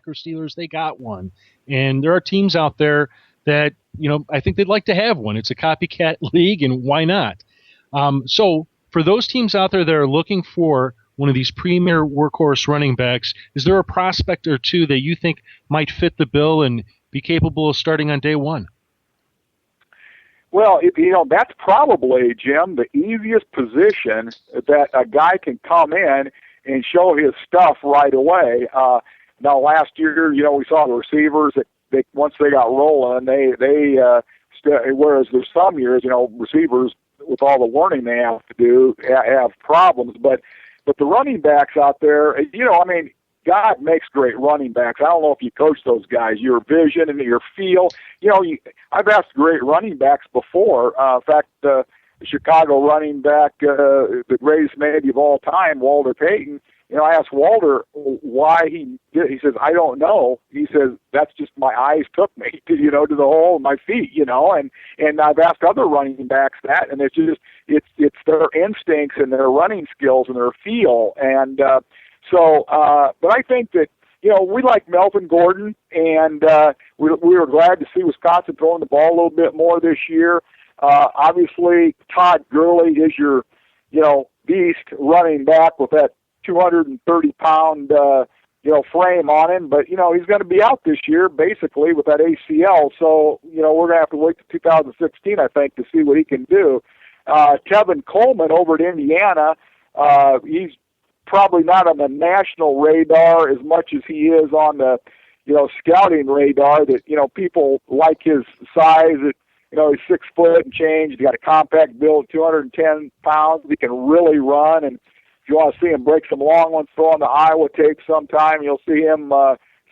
Pittsburgh Steelers, they got one. And there are teams out there that, I think they'd like to have one. It's a copycat league, and why not? So for those teams out there that are looking for one of these premier workhorse running backs, is there a prospect or two that you think might fit the bill and be capable of starting on day one? Well, that's probably, Jim, the easiest position that a guy can come in and show his stuff right away. Now, last year, we saw the receivers that once they got rolling, whereas there's some years, receivers with all the learning they have to do have problems. But the running backs out there, God makes great running backs. I don't know if you coach those guys. Your vision and your feel. I've asked great running backs before. In fact, the Chicago running back, the greatest maybe of all time, Walter Payton. I asked Walter why he did. He says, I don't know. He says, that's just my eyes took me to the hole in my feet, and I've asked other running backs that, and it's their instincts and their running skills and their feel. And, but I think that, we like Melvin Gordon, and we were glad to see Wisconsin throwing the ball a little bit more this year. Obviously, Todd Gurley is your, beast running back with that 230-pound, frame on him. But, he's going to be out this year, basically, with that ACL. So, we're going to have to wait to 2016, I think, to see what he can do. Tevin Coleman over at Indiana, he's probably not on the national radar as much as he is on the, scouting radar that, people like his size. He's 6 foot and change. He's got a compact build, 210 pounds. He can really run. And if you want to see him break some long ones, throw on the Iowa tape sometime, you'll see him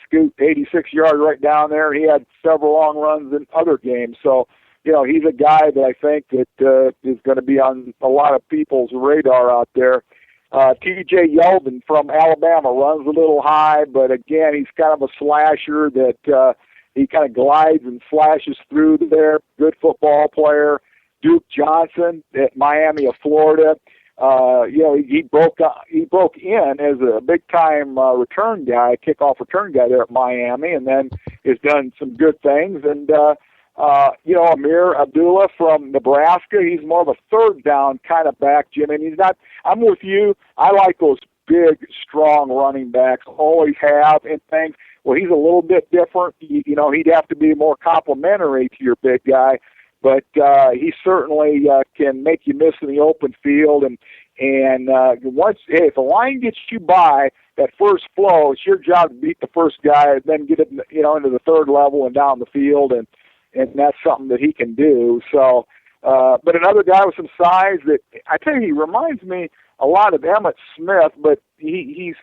scoot 86 yards right down there. He had several long runs in other games. So, he's a guy that I think that is going to be on a lot of people's radar out there. T.J. Yeldon from Alabama runs a little high, but again, he's kind of a slasher that he kind of glides and flashes through there. Good football player. Duke Johnson at Miami of Florida. He broke in as a big time return guy, kickoff return guy there at Miami, and then has done some good things. And Amir Abdullah from Nebraska, he's more of a third down kind of back, Jim. And he's not. I'm with you. I like those big, strong running backs. Always have and things. Well, he's a little bit different. He'd have to be more complimentary to your big guy, but he certainly can make you miss in the open field. And if the line gets you by that first flow, it's your job to beat the first guy, and then get it, into the third level and down the field, and that's something that he can do. So, but another guy with some size that I tell you, he reminds me a lot of Emmitt Smith, but he's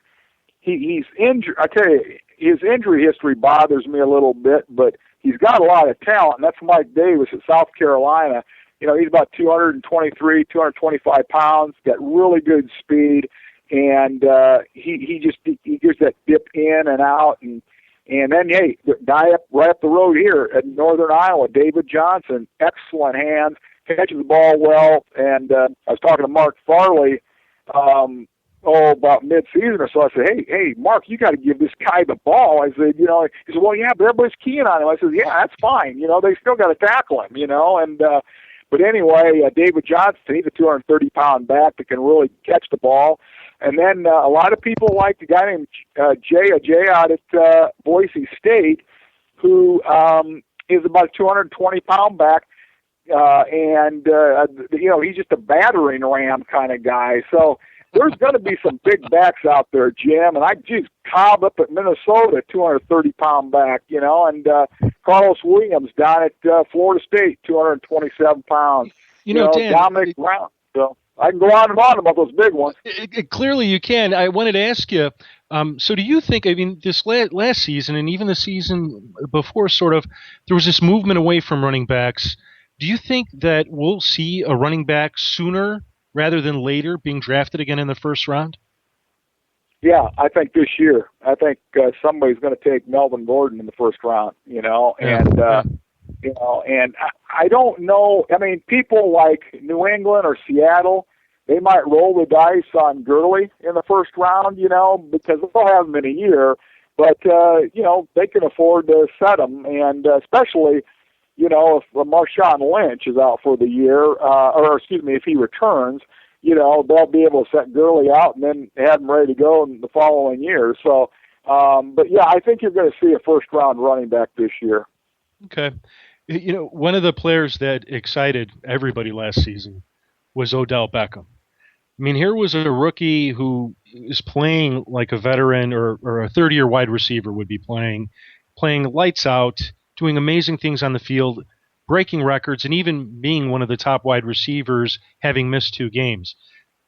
injured. I tell you, his injury history bothers me a little bit, but he's got a lot of talent, and that's Mike Davis at South Carolina. He's about 223, 225 pounds, got really good speed, and he gives that dip in and out, and then, hey, the guy right up the road here at Northern Iowa, David Johnson, excellent hands, catches the ball well, and I was talking to Mark Farley about mid-season or so. I said, hey, Mark, you got to give this guy the ball. I said, he said, well, yeah, but everybody's keying on him. I said, yeah, that's fine. They still got to tackle him, and but anyway, David Johnson, he's a 230-pound back that can really catch the ball. And then a lot of people like the guy named Jay out at Boise State, who is about a 220-pound back, and he's just a battering ram kind of guy. So there's going to be some big backs out there, Jim. And Cobb up at Minnesota, 230-pound back, and Carlos Williams down at Florida State, 227 pounds. Dan, Dominic Brown. So I can go on and on about those big ones. Clearly you can. I wanted to ask you, so do you think, this last season and even the season before, sort of, there was this movement away from running backs. Do you think that we'll see a running back sooner rather than later being drafted again in the first round? Yeah, I think this year. I think somebody's going to take Melvin Gordon in the first round, and I don't know. People like New England or Seattle, they might roll the dice on Gurley in the first round, because they'll have him in a year. but they can afford to set him, and especially if Marshawn Lynch is out for the year, if he returns, they'll be able to set Gurley out and then have him ready to go in the following year. So, but yeah, I think you're going to see a first-round running back this year. Okay. One of the players that excited everybody last season was Odell Beckham. I mean, here was a rookie who is playing like a veteran or a third-year wide receiver would be playing lights out, doing amazing things on the field, breaking records, and even being one of the top wide receivers, having missed 2 games.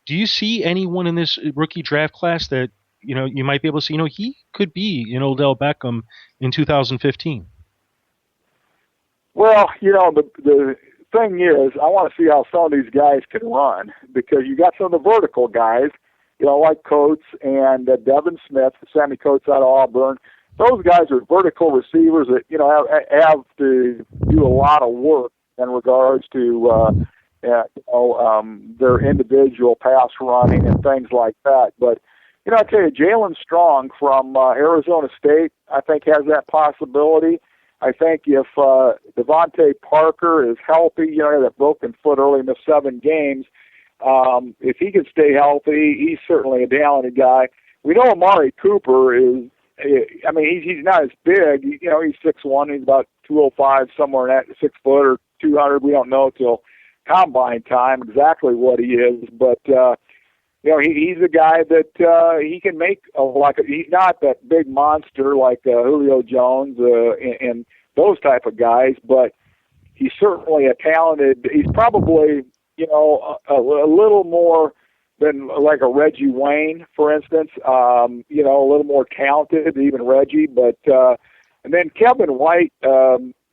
Do you see anyone in this rookie draft class that you might be able to see? He could be Odell Beckham in 2015. Well, the thing is, I want to see how some of these guys can run, because you got some of the vertical guys, like Coates and Devin Smith, Sammy Coates out of Auburn. Those guys are vertical receivers that have to do a lot of work in regards to their individual pass running and things like that. But I tell you, Jalen Strong from Arizona State, I think has that possibility. I think if Devontae Parker is healthy, he had a broken foot early in the 7 games. If he can stay healthy, he's certainly a talented guy. We know Amari Cooper is. I mean, he's not as big. He's 6'1". He's about 205, somewhere in that 6 foot or 200. We don't know till combine time exactly what he is, but he's a guy that he can make he's not that big monster like Julio Jones and those type of guys, but he's certainly a talented. He's probably a little more than like a Reggie Wayne, for instance, a little more talented than even Reggie. But and then Kevin White,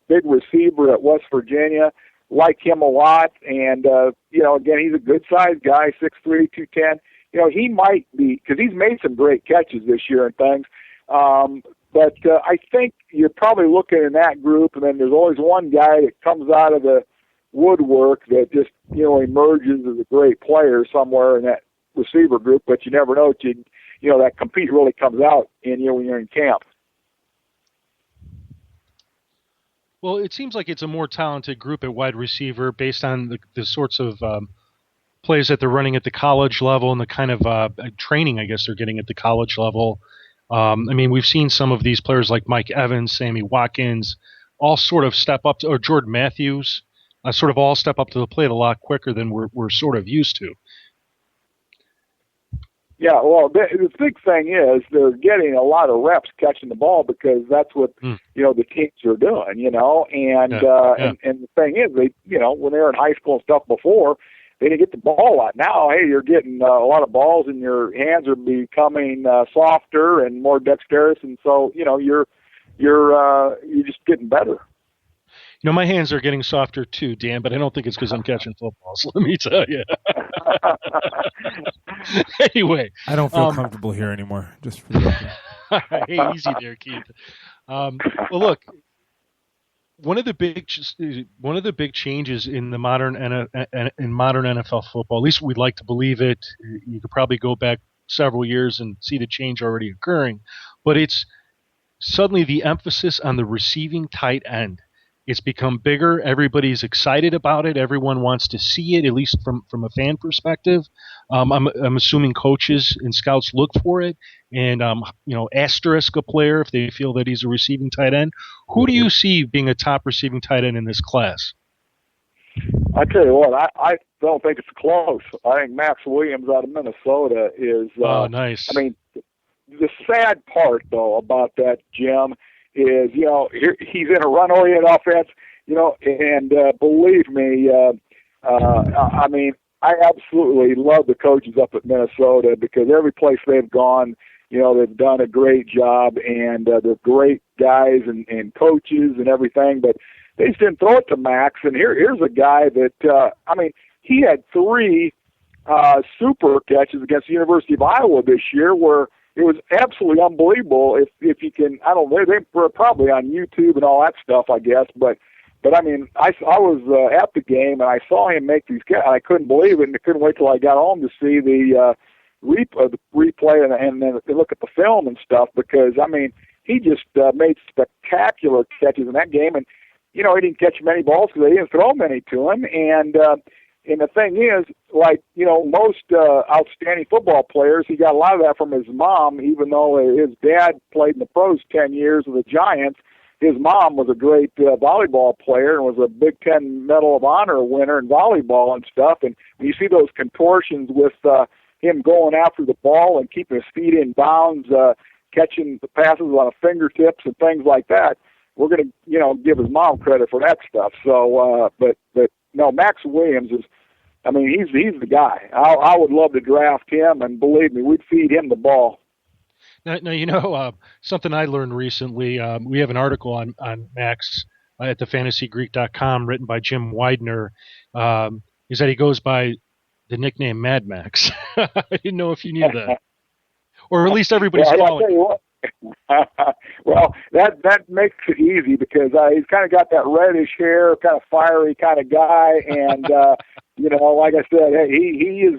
big receiver at West Virginia, like him a lot. And, again, he's a good-sized guy, 6'3", 210. He might be, because he's made some great catches this year and things. But I think you're probably looking in that group, and then there's always one guy that comes out of the woodwork that just emerges as a great player somewhere in that receiver group, but you never know that compete really comes out when you're in camp. Well, it seems like it's a more talented group at wide receiver based on the sorts of plays that they're running at the college level and the kind of training I guess they're getting at the college level. I mean, we've seen some of these players like Mike Evans, Sammy Watkins, all sort of step up or Jordan Matthews, sort of all step up to the plate a lot quicker than we're sort of used to. Yeah, well, the big thing is they're getting a lot of reps catching the ball because that's what the teams are doing, and the thing is they when they were in high school and stuff before, they didn't get the ball a lot. Now, hey, you're getting a lot of balls and your hands are becoming softer and more dexterous, and so you're just getting better. My hands are getting softer too, Dan, but I don't think it's because I'm catching footballs. Let me tell you. Anyway, I don't feel comfortable here anymore. Just for the hey, easy there, Keith. Well, look, one of the big changes in the modern NFL football, at least we'd like to believe it. You could probably go back several years and see the change already occurring, but it's suddenly the emphasis on the receiving tight end. It's become bigger. Everybody's excited about it. Everyone wants to see it, at least from a fan perspective. I'm assuming coaches and scouts look for it and, asterisk a player if they feel that he's a receiving tight end. Who do you see being a top receiving tight end in this class? I tell you what, I don't think it's close. I think Max Williams out of Minnesota is nice. I mean, the sad part, though, about that, Jim, is, he's in a run-oriented offense, and believe me, I mean, I absolutely love the coaches up at Minnesota because every place they've gone, they've done a great job, and they're great guys and coaches and everything, but they just didn't throw it to Max. And here's a guy that, he had 3 super catches against the University of Iowa this year where it was absolutely unbelievable. If you can, I don't know, they were probably on YouTube and all that stuff, I guess. But I mean, I was at the game and I saw him make these catches. I couldn't believe it, and I couldn't wait till I got home to see the the replay and then they look at the film and stuff, because I mean, he just made spectacular catches in that game, and he didn't catch many balls because they didn't throw many to him. And the thing is, like, most outstanding football players, he got a lot of that from his mom, even though his dad played in the pros 10 years with the Giants. His mom was a great volleyball player and was a Big Ten Medal of Honor winner in volleyball and stuff. And when you see those contortions with him going after the ball and keeping his feet in bounds, catching the passes on the fingertips and things like that, we're going to, give his mom credit for that stuff. So, but no, Max Williams is, I mean, he's the guy. I would love to draft him, and believe me, we'd feed him the ball. Now something I learned recently, we have an article on Max at thefantasygreek.com written by Jim Widener, is that he goes by the nickname Mad Max. I didn't know if you knew that. Or at least everybody's calling it. Well, that makes it easy, because he's kind of got that reddish hair, kind of fiery kind of guy, and like I said, he is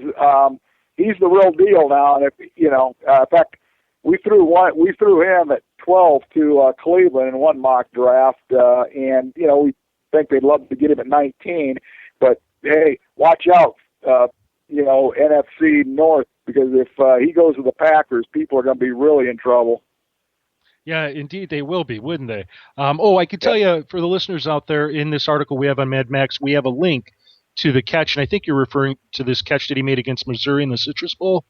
he's the real deal now. And if in fact, we threw him at 12 to Cleveland in one mock draft, and we think they'd love to get him at 19, but hey, watch out, NFC North, because if he goes to the Packers, people are going to be really in trouble. Yeah, indeed they will be, wouldn't they? I could tell you, for the listeners out there, in this article we have on Mad Max, we have a link to the catch, and I think you're referring to this catch that he made against Missouri in the Citrus Bowl.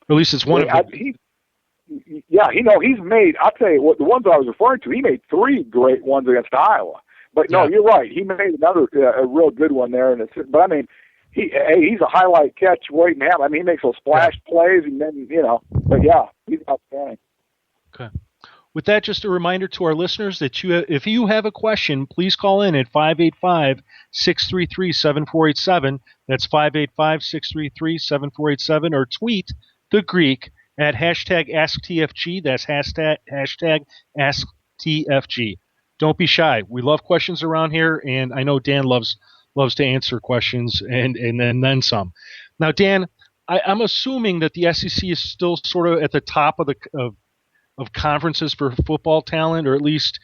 Or at least it's one of them. He's made, I'll tell you what, the ones I was referring to, he made 3 great ones against Iowa. But no, you're right. He made another a real good one there. But I mean, he's a highlight catch waiting to happen. I mean, he makes those splash plays, and then, but yeah, he's outstanding. Okay. With that, just a reminder to our listeners that if you have a question, please call in at 585-633-7487. That's 585-633-7487, or tweet the Greek at #AskTFG. That's hashtag AskTFG. Don't be shy. We love questions around here, and I know Dan loves to answer questions and then some. Now, Dan, I'm assuming that the SEC is still sort of at the top of conferences for football talent, or at least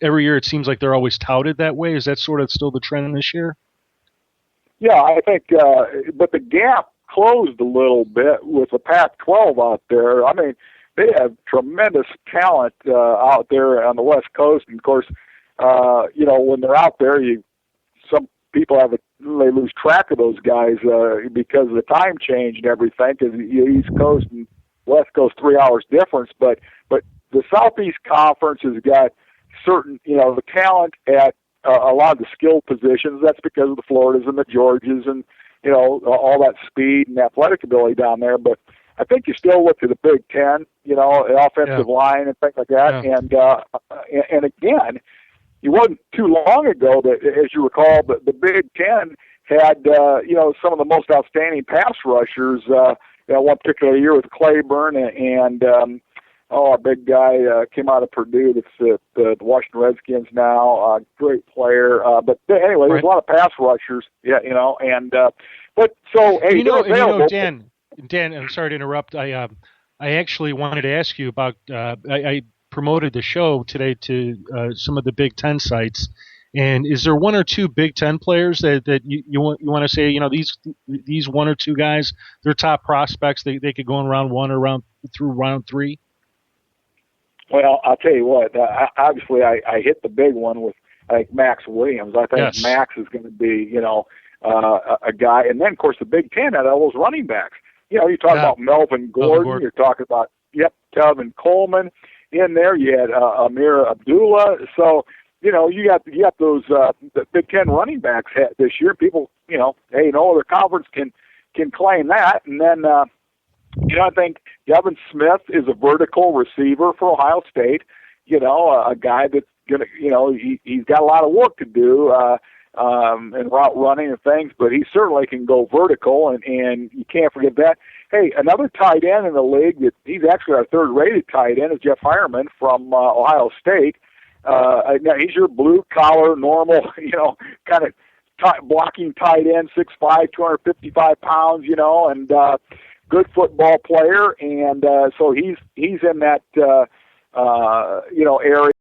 every year it seems like they're always touted that way. Is that sort of still the trend this year? Yeah, I think, but the gap closed a little bit with the Pac-12 out there. I mean, they have tremendous talent out there on the West Coast, and of course, when they're out there, some people they lose track of those guys because of the time change and everything, because the East Coast and West Coast 3 hours difference, but the Southeast Conference has got certain, the talent at a lot of the skilled positions. That's because of the Floridas and the Georgias and, all that speed and athletic ability down there. But I think you still look to the Big Ten, the offensive line and things like that. Yeah. And again, it wasn't too long ago that, as you recall, the Big Ten had, some of the most outstanding pass rushers, one particular year with Claiborne and a big guy came out of Purdue that's the Washington Redskins now, great player. But anyway, there's a lot of pass rushers, but so hey, Dan, I'm sorry to interrupt. I actually wanted to ask you about. I promoted the show today to some of the Big Ten sites. And is there one or two Big Ten players that you want to say, these one or two guys, they're top prospects, they could go in round 1 or through round 3? Well, I'll tell you what, obviously I hit the big one with, I think, Max Williams. I think Max is going to be, a guy. And then, of course, the Big Ten had all those running backs. You talk about Melvin Gordon, you're talking about, Tevin Coleman. In there, you had Amir Abdullah. So, you got those the Big Ten running backs this year. People, no other conference can claim that. And then, I think Devin Smith is a vertical receiver for Ohio State. A guy that's gonna, he's got a lot of work to do and route running and things, but he certainly can go vertical, and you can't forget that. Hey, another tight end in the league that he's actually our third-rated tight end is Jeff Hireman from Ohio State. Now he's your blue-collar, normal, kind of blocking tight end, 6'5", 255 pounds, and good football player, and so he's in that area.